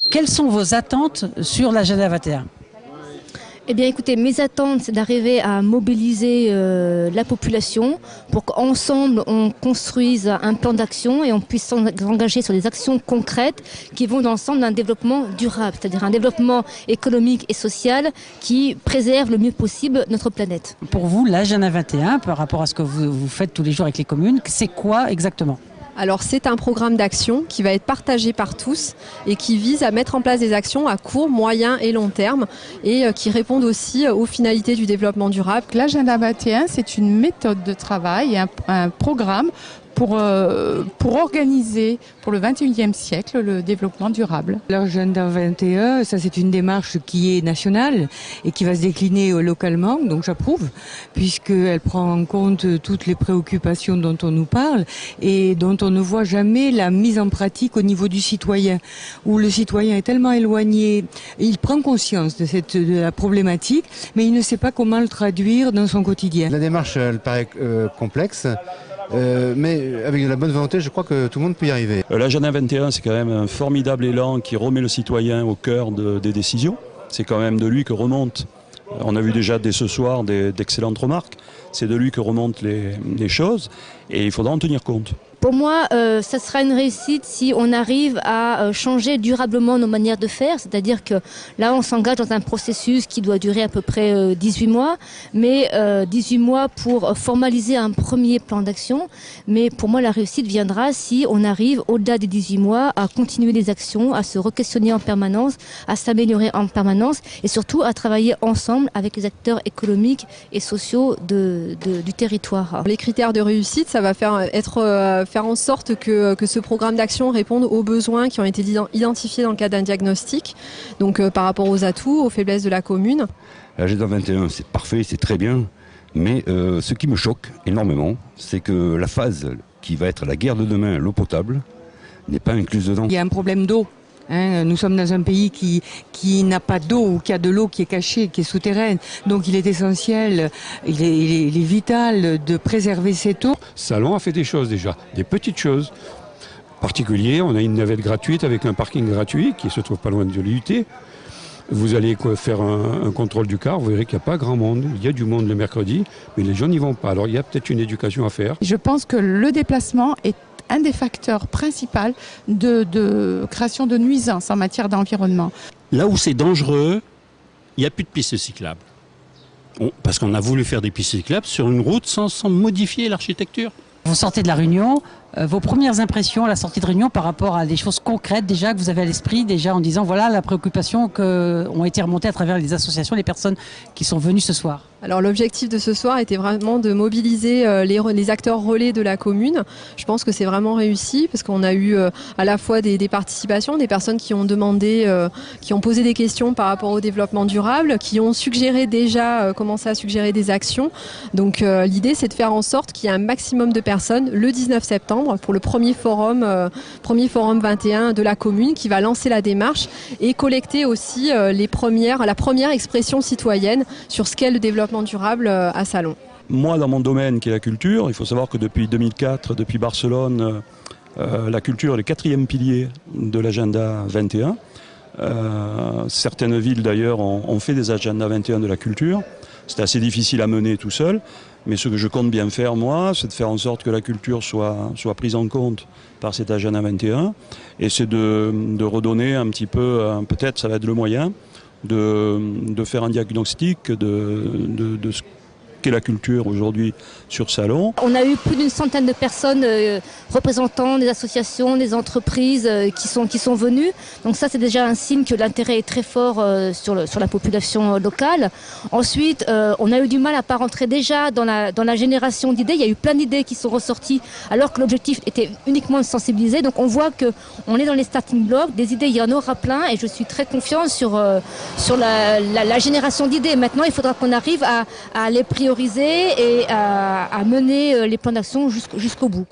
Quelles sont vos attentes sur l'agenda 21? Eh bien écoutez, mes attentes, c'est d'arriver à mobiliser la population pour qu'ensemble on construise un plan d'action et on puisse s'engager sur des actions concrètes qui vont dans le sens d'un développement durable, c'est-à-dire un développement économique et social qui préserve le mieux possible notre planète. Pour vous, l'agenda 21, par rapport à ce que vous faites tous les jours avec les communes, c'est quoi exactement? Alors c'est un programme d'action qui va être partagé par tous et qui vise à mettre en place des actions à court, moyen et long terme et qui répondent aussi aux finalités du développement durable. L'agenda 21, c'est une méthode de travail et un programme pour organiser pour le 21e siècle le développement durable. L'agenda 21, ça c'est une démarche qui est nationale et qui va se décliner localement, donc j'approuve, puisqu'elle prend en compte toutes les préoccupations dont on nous parle et dont on ne voit jamais la mise en pratique au niveau du citoyen, où le citoyen est tellement éloigné, il prend conscience de la problématique, mais il ne sait pas comment le traduire dans son quotidien. La démarche, elle paraît complexe. Mais avec de la bonne volonté, je crois que tout le monde peut y arriver. L'agenda 21, c'est quand même un formidable élan qui remet le citoyen au cœur des décisions. C'est quand même de lui que remontent, on a vu déjà dès ce soir d'excellentes remarques, c'est de lui que remontent les choses et il faudra en tenir compte. Pour moi, ça sera une réussite si on arrive à changer durablement nos manières de faire. C'est-à-dire que là, on s'engage dans un processus qui doit durer à peu près 18 mois. Mais 18 mois pour formaliser un premier plan d'action. Mais pour moi, la réussite viendra si on arrive, au-delà des 18 mois, à continuer les actions, à se re-questionner en permanence, à s'améliorer en permanence et surtout à travailler ensemble avec les acteurs économiques et sociaux du territoire. Les critères de réussite, ça va faire en sorte que ce programme d'action réponde aux besoins qui ont été identifiés dans le cadre d'un diagnostic, donc par rapport aux atouts, aux faiblesses de la commune. L'agenda 21, c'est parfait, c'est très bien, mais ce qui me choque énormément, c'est que la phase qui va être la guerre de demain, l'eau potable, n'est pas incluse dedans. Il y a un problème d'eau. Nous sommes dans un pays qui n'a pas d'eau ou qui a de l'eau qui est cachée, qui est souterraine. Donc il est essentiel, il est vital de préserver cette eau. Salon a fait des choses déjà, des petites choses. En particulier, on a une navette gratuite avec un parking gratuit qui se trouve pas loin de l'UT. Vous allez faire un contrôle du car, vous verrez qu'il n'y a pas grand monde. Il y a du monde le mercredi, mais les gens n'y vont pas. Alors il y a peut-être une éducation à faire. Je pense que le déplacement est un des facteurs principaux de création de nuisances en matière d'environnement. Là où c'est dangereux, il n'y a plus de pistes cyclables. Parce qu'on a voulu faire des pistes cyclables sur une route sans modifier l'architecture. Vous sortez de la réunion, vos premières impressions à la sortie de réunion par rapport à des choses concrètes déjà que vous avez à l'esprit, déjà en disant voilà la préoccupation ont été remontées à travers les associations, les personnes qui sont venues ce soir. Alors l'objectif de ce soir était vraiment de mobiliser les acteurs relais de la commune. Je pense que c'est vraiment réussi parce qu'on a eu à la fois des participations, des personnes qui ont demandé, qui ont posé des questions par rapport au développement durable, qui ont suggéré déjà, commencé à suggérer des actions. Donc l'idée c'est de faire en sorte qu'il y ait un maximum de personnes le 19 septembre pour le premier forum 21 de la commune qui va lancer la démarche et collecter aussi la première expression citoyenne sur ce qu'est le développement durable à Salon. Moi, dans mon domaine qui est la culture, il faut savoir que depuis 2004, depuis Barcelone, la culture est le 4e pilier de l'agenda 21. Certaines villes d'ailleurs ont fait des agendas 21 de la culture. C'est assez difficile à mener tout seul, mais ce que je compte bien faire moi, c'est de faire en sorte que la culture soit prise en compte par cet agenda 21, et c'est de redonner un petit peu, peut-être ça va être le moyen, de faire un diagnostic de ce qu'est la culture aujourd'hui sur Salon. On a eu plus d'une centaine de personnes représentant des associations, des entreprises qui sont venues. Donc ça c'est déjà un signe que l'intérêt est très fort sur la population locale. Ensuite, on a eu du mal à pas rentrer déjà dans la génération d'idées. Il y a eu plein d'idées qui sont ressorties alors que l'objectif était uniquement de sensibiliser. Donc on voit qu'on est dans les starting blocks, des idées il y en aura plein et je suis très confiante sur la génération d'idées. Maintenant il faudra qu'on arrive à les prioriser et à mener les plans d'action jusqu'au bout.